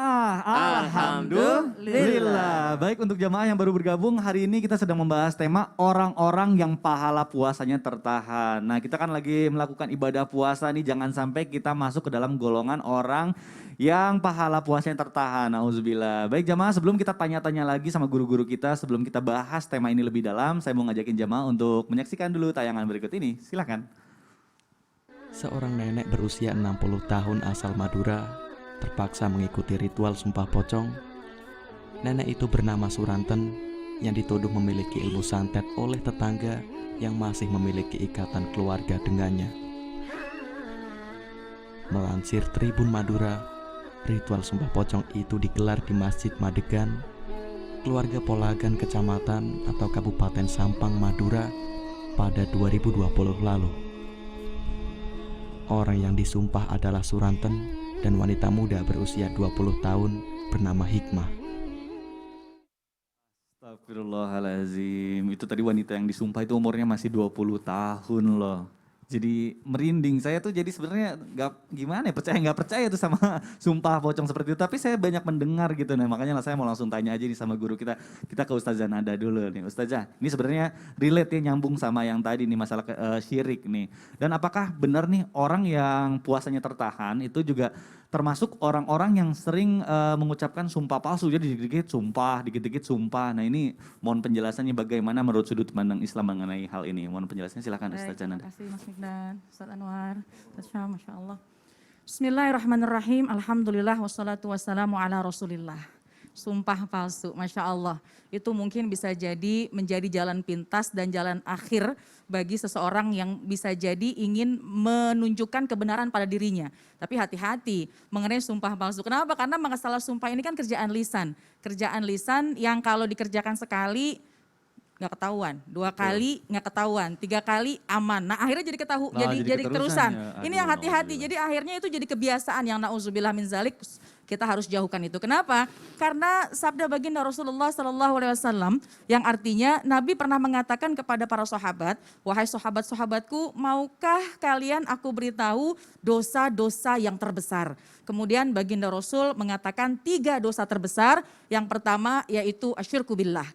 Bismillah, Alhamdulillah. Baik, untuk jamaah yang baru bergabung, hari ini kita sedang membahas tema orang-orang yang pahala puasanya tertahan. Nah, kita kan lagi melakukan ibadah puasa nih, jangan sampai kita masuk ke dalam golongan orang yang pahala puasanya tertahan. Nauzubillah. Baik jamaah, sebelum kita tanya-tanya lagi sama guru-guru kita, sebelum kita bahas tema ini lebih dalam, saya mau ngajakin jamaah untuk menyaksikan dulu tayangan berikut ini. Silakan. Seorang nenek berusia 60 tahun asal Madura terpaksa mengikuti ritual sumpah pocong. Nenek itu bernama Suranten yang dituduh memiliki ilmu santet oleh tetangga yang masih memiliki ikatan keluarga dengannya. Melansir Tribun Madura, ritual sumpah pocong itu digelar di Masjid Madegan, keluarga Polagan Kecamatan atau Kabupaten Sampang, Madura pada 2020 lalu. Orang yang disumpah adalah Suranten dan wanita muda berusia 20 tahun bernama Hikmah. Astagfirullahaladzim, itu tadi wanita yang disumpah itu umurnya masih 20 tahun loh. Jadi merinding, saya tuh jadi sebenarnya gimana ya, nggak percaya tuh sama sumpah pocong seperti itu. Tapi saya banyak mendengar gitu, nah makanya saya mau langsung tanya aja nih sama guru kita. Kita ke Ustazah Nada dulu nih. Ustazah, ini sebenarnya relate ya, nyambung sama yang tadi nih masalah syirik nih. Dan apakah benar nih orang yang puasanya tertahan itu juga termasuk orang-orang yang sering mengucapkan sumpah palsu, jadi dikit-dikit sumpah, dikit-dikit sumpah. Nah ini mohon penjelasannya bagaimana menurut sudut pandang Islam mengenai hal ini. Mohon penjelasannya, silakan Ustazah Nada. Terima kasih Mas Mikdan, Ustaz Anwar, Ustaz Syam, Masya Allah. Bismillahirrahmanirrahim, alhamdulillah wassalatu wassalamu ala rasulillah. Sumpah palsu, Masya Allah. Itu mungkin bisa jadi menjadi jalan pintas dan jalan akhir bagi seseorang yang bisa jadi ingin menunjukkan kebenaran pada dirinya. Tapi hati-hati mengenai sumpah palsu. Kenapa? Karena masalah sumpah ini kan kerjaan lisan. Kerjaan lisan yang kalau dikerjakan sekali nggak ketahuan, 2 kali nggak ketahuan, 3 kali aman. Nah akhirnya jadi keterusan. Ya. Ini yang hati-hati. Jadi akhirnya itu jadi kebiasaan yang na'udzubillah min zalik, kita harus jauhkan itu. Kenapa? Karena sabda baginda Rasulullah SAW yang artinya Nabi pernah mengatakan kepada para sahabat, wahai sahabat-sahabatku, maukah kalian aku beritahu dosa-dosa yang terbesar? Kemudian baginda Rasul mengatakan 3 dosa terbesar. Yang pertama yaitu asyirku billah.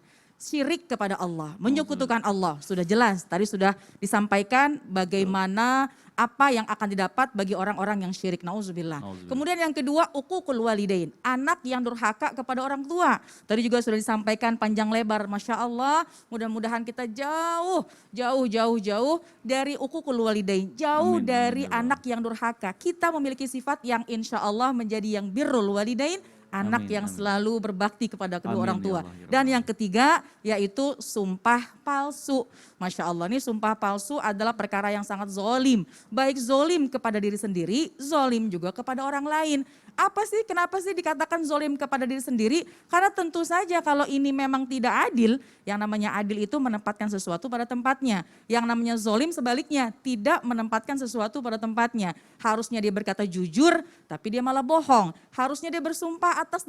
Syirik kepada Allah, menyekutukan Allah. Sudah jelas, tadi sudah disampaikan bagaimana apa yang akan didapat bagi orang-orang yang syirik. Nauzubillah. Kemudian yang kedua, uququl walidain. Anak yang durhaka kepada orang tua. Tadi juga sudah disampaikan panjang lebar, Masya Allah. Mudah-mudahan kita jauh dari uququl walidain. Jauh dari anak yang durhaka. Kita memiliki sifat yang insya Allah menjadi yang birrul walidain. Anak yang selalu berbakti kepada kedua orang tua. Dan yang ketiga yaitu sumpah palsu. Masya Allah, ini sumpah palsu adalah perkara yang sangat zolim. Baik zolim kepada diri sendiri, zolim juga kepada orang lain. Kenapa sih dikatakan zolim kepada diri sendiri? Karena tentu saja kalau ini memang tidak adil, yang namanya adil itu menempatkan sesuatu pada tempatnya. Yang namanya zolim sebaliknya, tidak menempatkan sesuatu pada tempatnya. Harusnya dia berkata jujur, tapi dia malah bohong. Harusnya dia bersumpah atas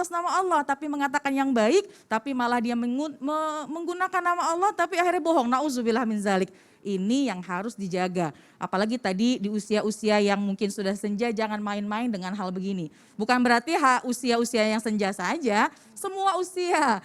nama Allah, tapi mengatakan yang baik, tapi malah dia menggunakan nama Allah, tapi akhirnya bohong. Nauzubillah min zalik. Ini yang harus dijaga. Apalagi tadi di usia-usia yang mungkin sudah senja, jangan main-main dengan hal begini. Bukan berarti usia-usia yang senja saja, semua usia.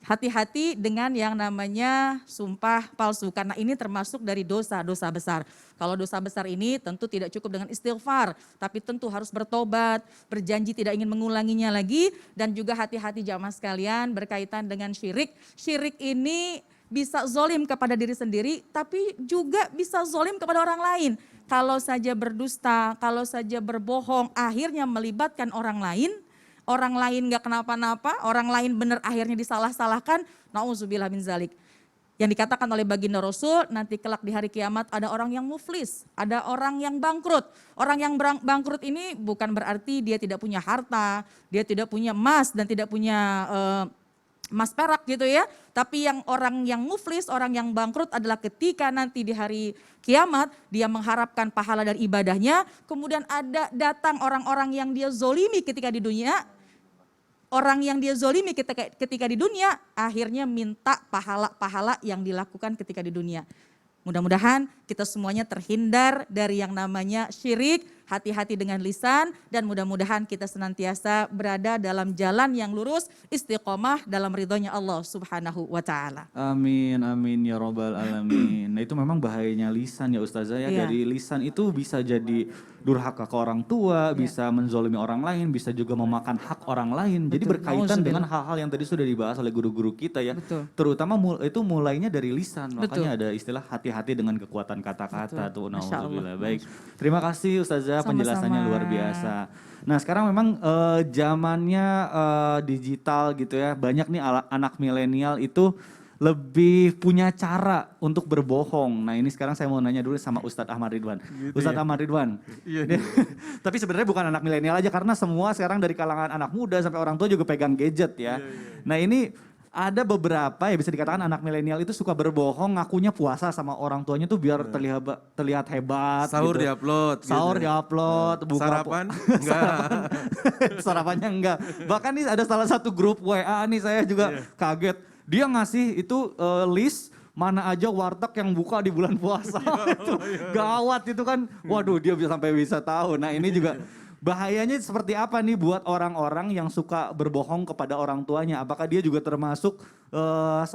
Hati-hati dengan yang namanya sumpah palsu, karena ini termasuk dari dosa-dosa besar. Kalau dosa besar ini tentu tidak cukup dengan istighfar, tapi tentu harus bertobat, berjanji tidak ingin mengulanginya lagi, dan juga hati-hati jamaah sekalian berkaitan dengan syirik. Syirik ini bisa zolim kepada diri sendiri, tapi juga bisa zolim kepada orang lain. Kalau saja berdusta, kalau saja berbohong, akhirnya melibatkan orang lain gak kenapa-napa, orang lain benar akhirnya disalah-salahkan, na'udzubillah min zalik. Yang dikatakan oleh baginda Rasul, nanti kelak di hari kiamat ada orang yang muflis, ada orang yang bangkrut. Orang yang bangkrut ini bukan berarti dia tidak punya harta, dia tidak punya emas dan tidak punya emas perak gitu ya. Tapi orang yang muflis, orang yang bangkrut adalah ketika nanti di hari kiamat dia mengharapkan pahala dari ibadahnya. Kemudian datang orang-orang yang dia zolimi ketika di dunia. Orang yang dia zolimi ketika di dunia akhirnya minta pahala-pahala yang dilakukan ketika di dunia. Mudah-mudahan kita semuanya terhindar dari yang namanya syirik, hati-hati dengan lisan, dan mudah-mudahan kita senantiasa berada dalam jalan yang lurus, istiqomah dalam ridhonya Allah Subhanahu wa Ta'ala. Amin, amin ya robbal alamin. Nah itu memang bahayanya lisan ya Ustazah ya. Iya. Dari lisan itu bisa jadi durhaka ke orang tua, bisa menzolimi orang lain, bisa juga memakan hak orang lain. Jadi Betul. berkaitan dengan Nauzubillah. hal-hal yang tadi sudah dibahas oleh guru-guru kita ya. Betul. Terutama itu mulainya dari lisan. Betul. Makanya ada istilah hati-hati dengan kekuatan kata-kata tuh. Masya Allah. Nauzubillah. Baik. Terima kasih Ustazah, Sama-sama. penjelasannya luar biasa. Nah sekarang memang zamannya digital gitu ya. Banyak nih anak milenial itu lebih punya cara untuk berbohong. Nah ini sekarang saya mau nanya dulu sama Ustadz Ahmad Ridwan. Ustadz Ahmad Ridwan. Iya. Tapi sebenarnya bukan anak milenial aja karena semua sekarang dari kalangan anak muda sampai orang tua juga pegang gadget ya. Nah ini ada beberapa ya bisa dikatakan anak milenial itu suka berbohong ngakunya puasa sama orang tuanya tuh biar terlihat hebat. Sahur gitu. diupload. Sahur gitu. diupload. buka Sarapan? Enggak. Sarapannya enggak. Bahkan nih ada salah satu grup WA nih saya juga kaget. Dia ngasih itu list mana aja warteg yang buka di bulan puasa. Itu gawat itu kan. Waduh dia bisa tahu. Nah ini juga bahayanya seperti apa nih buat orang-orang yang suka berbohong kepada orang tuanya. Apakah dia juga termasuk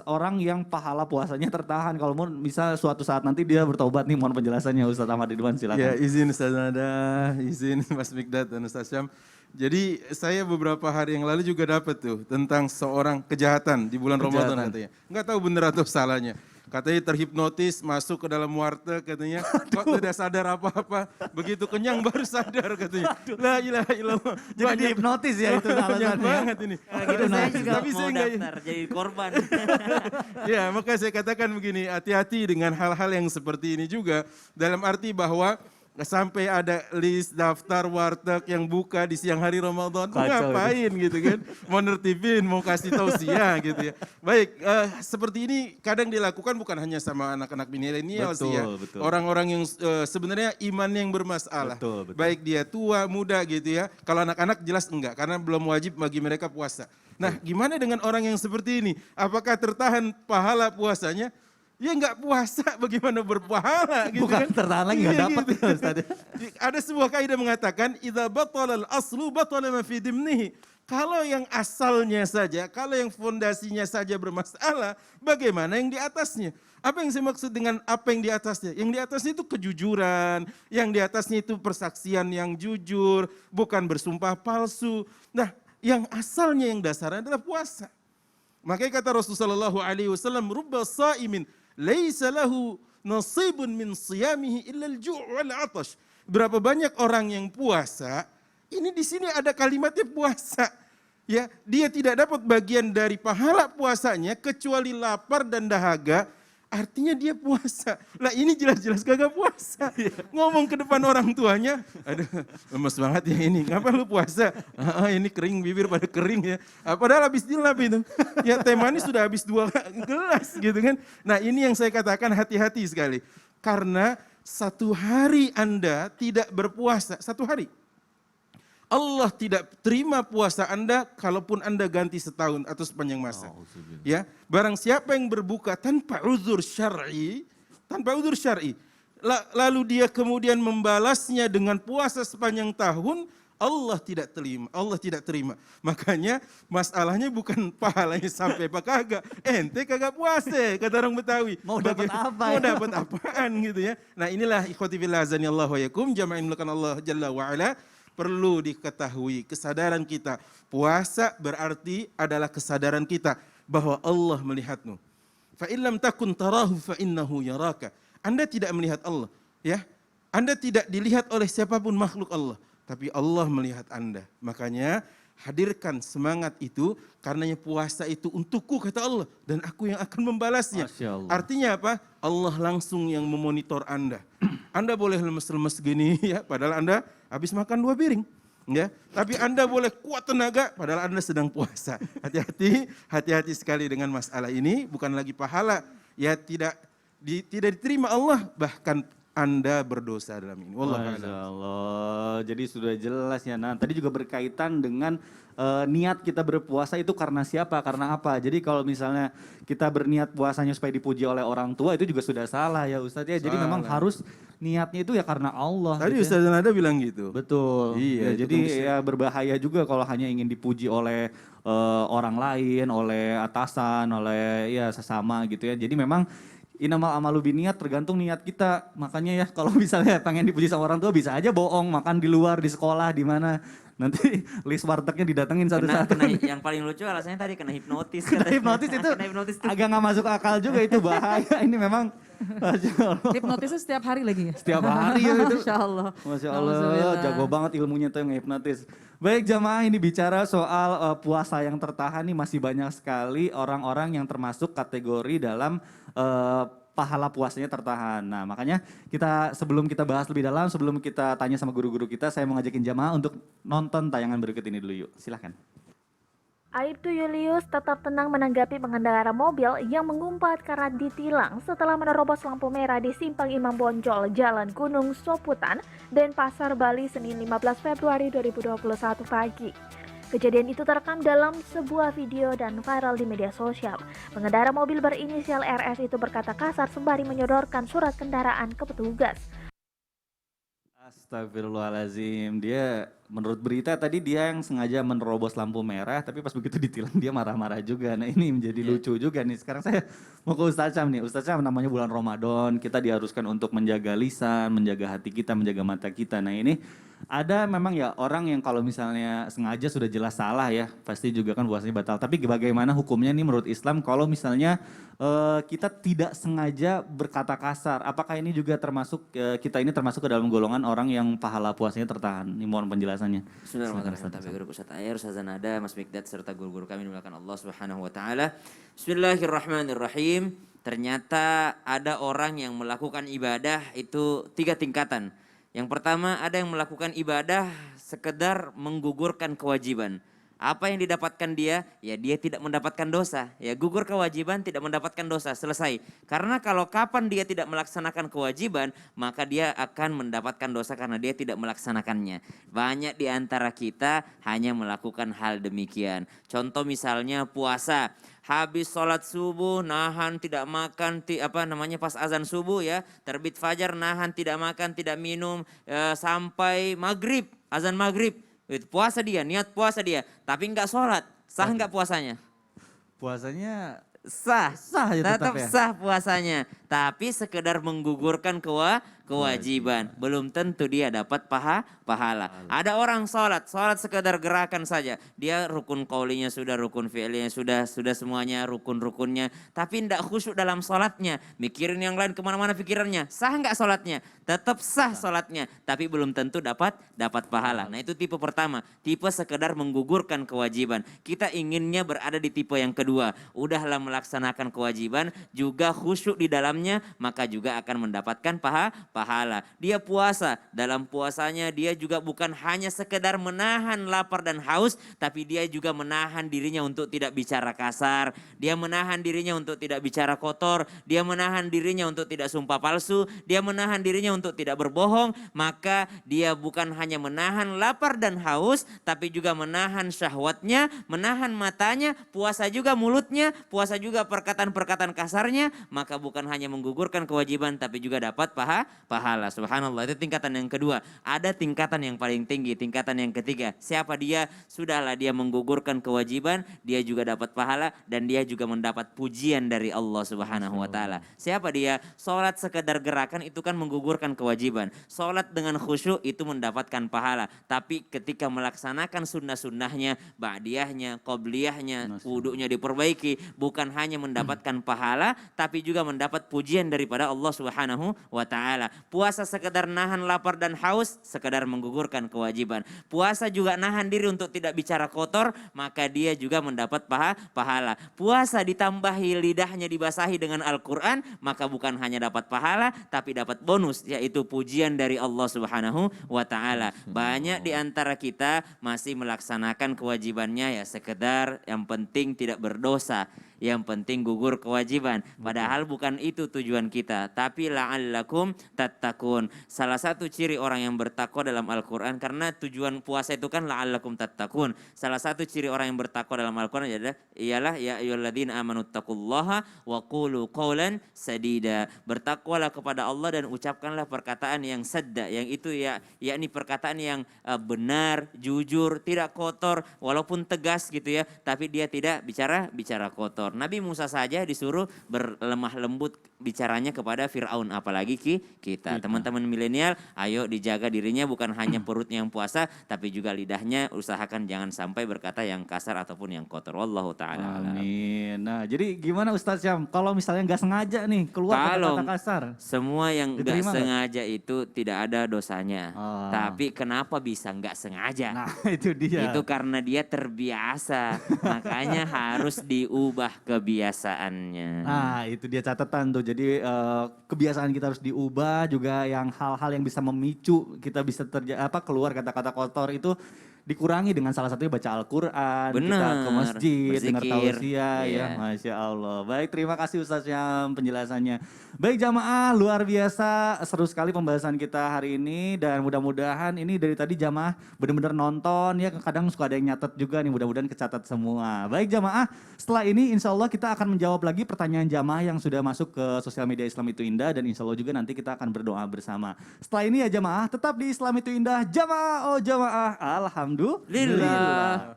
orang yang pahala puasanya tertahan. Kalau mau bisa suatu saat nanti dia bertobat nih, mohon penjelasannya Ustadz Ahmad Ridwan silakan. Ya izin Ustaz Nada, izin Mas Mikdad dan Ustaz Syam. Jadi saya beberapa hari yang lalu juga dapat tuh tentang seorang kejahatan di bulan Ramadan katanya. Enggak tahu benar atau salahnya. Katanya terhipnotis masuk ke dalam warteg katanya. Kok tidak sadar apa-apa. Begitu kenyang baru sadar katanya. La ilaha illallah. Jadi dihipnotis ya itu banyak alasannya. banget ini. Gitu saya juga Tapi mau saya enggak. daftar jadi korban. Ya, maka saya katakan begini, hati-hati dengan hal-hal yang seperti ini juga. Dalam arti bahwa sampai ada list daftar warteg yang buka di siang hari Ramadan. Mau Kacau ngapain gitu kan? Mau nertibin, mau kasih tausiah gitu ya. Baik, seperti ini kadang dilakukan bukan hanya sama anak-anak milenial sih ya. Betul. Orang-orang yang sebenarnya imannya yang bermasalah. Betul. Baik dia tua, muda gitu ya. Kalau anak-anak jelas enggak, karena belum wajib bagi mereka puasa. Nah, gimana dengan orang yang seperti ini? Apakah tertahan pahala puasanya? Ya enggak puasa, bagaimana berpahala gitu Bukan kan? tertahan lagi enggak Iya, dapat gitu. ya Ustaz. Ada sebuah kaidah mengatakan idza batala al-aslu batala ma fi dimnihi. Kalau yang asalnya saja, kalau yang fondasinya saja bermasalah, bagaimana yang di atasnya? Apa yang saya maksud dengan apa yang di atasnya? Yang di atasnya itu kejujuran, yang di atasnya itu persaksian yang jujur, bukan bersumpah palsu. Nah, yang asalnya yang dasarnya adalah puasa. Makanya kata Rasulullah SAW, rubba sa'imin laisa lahu nasibun min siyamihi illa al-ju' wal 'atash. Berapa banyak orang yang puasa, ini di sini ada kalimatnya puasa. Ya, dia tidak dapat bagian dari pahala puasanya kecuali lapar dan dahaga. Artinya dia puasa. Lah ini jelas-jelas kagak puasa. Ngomong ke depan orang tuanya, aduh lemes banget ya ini. Ngapa lu puasa? Ini kering, bibir pada kering ya. Padahal habis dilap itu. Ya teh manis sudah habis 2 gelas gitu kan. Nah ini yang saya katakan hati-hati sekali. Karena satu hari Anda tidak berpuasa, satu hari. Allah tidak terima puasa Anda kalaupun Anda ganti setahun atau sepanjang masa. Ya, barang siapa yang berbuka tanpa uzur syar'i, lalu dia kemudian membalasnya dengan puasa sepanjang tahun, Allah tidak terima. Makanya masalahnya bukan pahalanya sampai apa kagak. Ente kagak puasa, kata orang Betawi. Mau dapat apa Mau ya? dapat apaan gitu ya. Nah inilah ikhwati fillah azanillahu wa yakum, jama'in mulakan Allah Jalla wa'ala. Perlu diketahui kesadaran kita. Puasa berarti adalah kesadaran kita bahwa Allah melihatmu. Fa illam takun tarahu fa innahu yaraka. Anda tidak melihat Allah, ya. Anda tidak dilihat oleh siapapun makhluk Allah, tapi Allah melihat Anda. Makanya hadirkan semangat itu, karenanya puasa itu untukku kata Allah dan aku yang akan membalasnya. Masya Allah. Artinya apa? Allah langsung yang memonitor Anda. Anda boleh lemes-lemes gini ya, padahal Anda habis makan 2 piring. Ya, tapi Anda boleh kuat tenaga padahal Anda sedang puasa. Hati-hati sekali dengan masalah ini, bukan lagi pahala. Ya tidak diterima Allah, bahkan Anda berdosa dalam ini. Wallahu Masya a'lam. Allah, jadi sudah jelas ya. Nah, tadi juga berkaitan dengan niat kita berpuasa itu karena siapa, karena apa. Jadi kalau misalnya kita berniat puasanya supaya dipuji oleh orang tua, itu juga sudah salah ya Ustadz ya. Jadi memang Salah. harus niatnya itu ya karena Allah. Tadi gitu ya. Ustaz Nada bilang gitu. Betul. Iya, Ya, itu jadi kan bisa. ya berbahaya juga kalau hanya ingin dipuji oleh orang lain, oleh atasan, oleh ya sesama gitu ya. Jadi memang inamal amalu biniat, tergantung niat kita. Makanya ya kalau misalnya pengen dipuji sama orang tua bisa aja bohong, makan di luar, di sekolah, di mana. Nanti list wartegnya didatengin satu-satu. Yang paling lucu alasannya tadi kena hipnotis. Kena katanya. hipnotis itu Kena hipnotis tuh. agak nggak masuk akal juga, itu bahaya. Ini memang Masya Allah. Hipnotisnya setiap hari lagi ya? Setiap hari ya itu. Masya Allah. Masya Allah, Alhamdulillah. jago banget ilmunya tuh yang hipnotis. Baik jamaah, ini bicara soal puasa yang tertahan nih, masih banyak sekali orang-orang yang termasuk kategori dalam pahala puasanya tertahan. Nah makanya sebelum kita bahas lebih dalam, sebelum kita tanya sama guru-guru kita, saya mau ngajakin jamaah untuk nonton tayangan berikut ini dulu yuk. Silahkan. Aibtu Julius tetap tenang menanggapi pengendara mobil yang mengumpat karena ditilang setelah menerobos lampu merah di Simpang Imam Bonjol, Jalan Gunung Soputan, Denpasar, Bali, Senin 15 Februari 2021 pagi. Kejadian itu terekam dalam sebuah video dan viral di media sosial. Pengendara mobil berinisial RS itu berkata kasar sembari menyodorkan surat kendaraan ke petugas. Astagfirullahaladzim, dia menurut berita tadi dia yang sengaja menerobos lampu merah, tapi pas begitu ditilang dia marah-marah juga. Nah ini menjadi lucu juga nih. Sekarang saya mau ke Ustaz Syam nih. Ustaz Syam, namanya bulan Ramadan, kita diharuskan untuk menjaga lisan, menjaga hati kita, menjaga mata kita. Nah ini ada memang ya orang yang kalau misalnya sengaja sudah jelas salah ya, pasti juga kan puasanya batal. Tapi bagaimana hukumnya nih menurut Islam kalau misalnya kita tidak sengaja berkata kasar? Apakah ini juga termasuk, kita ini termasuk ke dalam golongan orang yang pahala puasanya tertahan? Ini mohon penjelasannya. Bismillahirrahmanirrahim. Tapi guru Ustaz Ayer, Ustaz Nada, Mas Mikdad serta guru-guru kami dimuliakan Allah Subhanahu wa taala. Bismillahirrahmanirrahim. Ternyata ada orang yang melakukan ibadah itu 3 tingkatan. Yang pertama ada yang melakukan ibadah sekedar menggugurkan kewajiban. Apa yang didapatkan dia? Ya dia tidak mendapatkan dosa. Ya gugur kewajiban tidak mendapatkan dosa, selesai. Karena kalau kapan dia tidak melaksanakan kewajiban, maka dia akan mendapatkan dosa karena dia tidak melaksanakannya. Banyak di antara kita hanya melakukan hal demikian. Contoh misalnya puasa. Habis sholat subuh nahan tidak makan, pas azan subuh ya, terbit fajar nahan tidak makan tidak minum sampai maghrib, azan maghrib. Itu puasa dia, niat puasa dia, tapi nggak sholat, sah nggak puasanya? Puasanya Sah, sah ya tetap ya? sah puasanya, tapi sekedar menggugurkan kewajiban, belum tentu dia dapat pahala. Ada orang sholat sekedar gerakan saja, dia rukun qaulinya sudah, rukun fi'linya sudah semuanya rukun-rukunnya, tapi tidak khusyuk dalam sholatnya, mikirin yang lain kemana-mana pikirannya, sah nggak sholatnya? Tetap sah sholatnya, tapi belum tentu dapat pahala. Nah itu tipe pertama, tipe sekedar menggugurkan kewajiban. Kita inginnya berada di tipe yang kedua, udahlah melaksanakan kewajiban, juga khusyuk di dalamnya, maka juga akan mendapatkan pahala. Dia puasa, dalam puasanya dia juga bukan hanya sekedar menahan lapar dan haus, tapi dia juga menahan dirinya untuk tidak bicara kasar, dia menahan dirinya untuk tidak bicara kotor, dia menahan dirinya untuk tidak sumpah palsu, dia menahan dirinya untuk tidak berbohong, maka dia bukan hanya menahan lapar dan haus, tapi juga menahan syahwatnya, menahan matanya, puasa juga mulutnya, puasa juga perkataan-perkataan kasarnya, maka bukan hanya menggugurkan kewajiban tapi juga dapat pahala. Subhanallah, itu tingkatan yang kedua. Ada tingkatan yang paling tinggi, tingkatan yang ketiga. Siapa dia? Sudahlah dia menggugurkan kewajiban, dia juga dapat pahala dan dia juga mendapat pujian dari Allah Subhanahu wa taala. Siapa dia? Salat sekedar gerakan itu kan menggugurkan kewajiban. Salat dengan khusyuk itu mendapatkan pahala, tapi ketika melaksanakan sunnah-sunnahnya, ba'diyahnya, qobliyahnya, wudunya diperbaiki, bukan hanya mendapatkan pahala tapi juga mendapat pujian daripada Allah Subhanahu wa taala. Puasa sekedar nahan lapar dan haus, sekedar menggugurkan kewajiban. Puasa juga nahan diri untuk tidak bicara kotor, maka dia juga mendapat pahala. Puasa ditambahi lidahnya dibasahi dengan Al-Qur'an, maka bukan hanya dapat pahala tapi dapat bonus, yaitu pujian dari Allah Subhanahu wa taala. Banyak di antara kita masih melaksanakan kewajibannya ya sekedar yang penting tidak berdosa, yang penting gugur kewajiban. Padahal bukan itu tujuan kita, tapi la'allakum tattaqun. Salah satu ciri orang yang bertakwa dalam Al-Quran, karena tujuan puasa itu kan la'allakum tattaqun. Salah satu ciri orang yang bertakwa dalam Al-Quran ialah ya ayyuhalladzina amanu taqullaha wa qulu qawlan sadida. Bertakwalah kepada Allah dan ucapkanlah perkataan yang sadda, yang itu yakni perkataan yang benar, jujur, tidak kotor, walaupun tegas gitu ya, tapi dia tidak bicara kotor. Nabi Musa saja disuruh berlemah lembut bicaranya kepada Fir'aun, apalagi kita. Teman-teman milenial, ayo dijaga dirinya, bukan hanya perutnya yang puasa, tapi juga lidahnya, usahakan jangan sampai berkata yang kasar ataupun yang kotor. Wallahu ta'ala alam. Amin. Nah, jadi gimana Ustadz Syam? Kalau misalnya nggak sengaja nih keluar Kalau kata-kata kasar. semua yang nggak Diterima nggak? sengaja itu tidak ada dosanya. Oh. Tapi kenapa bisa nggak sengaja? Nah, itu dia. Itu karena dia terbiasa, makanya harus diubah kebiasaannya. Nah, itu dia catatan tuh. Jadi kebiasaan kita harus diubah, juga yang hal-hal yang bisa memicu kita bisa keluar kata-kata kotor itu dikurangi dengan salah satunya baca Al-Quran, kita ke Benar, masjid, dengar berzikir, tausiah, ya, iya. Masya Allah. Baik, terima kasih Ustaz Syam penjelasannya. Baik jamaah, luar biasa, seru sekali pembahasan kita hari ini, dan mudah-mudahan ini dari tadi jamaah benar-benar nonton ya, kadang suka ada yang nyatet juga nih, mudah-mudahan kecatat semua. Baik jamaah, setelah ini insya Allah kita akan menjawab lagi pertanyaan jamaah yang sudah masuk ke sosial media Islam Itu Indah, dan insya Allah juga nanti kita akan berdoa bersama. Setelah ini ya jamaah, tetap di Islam Itu Indah, jamaah oh jamaah, alhamdulillah. Lillah.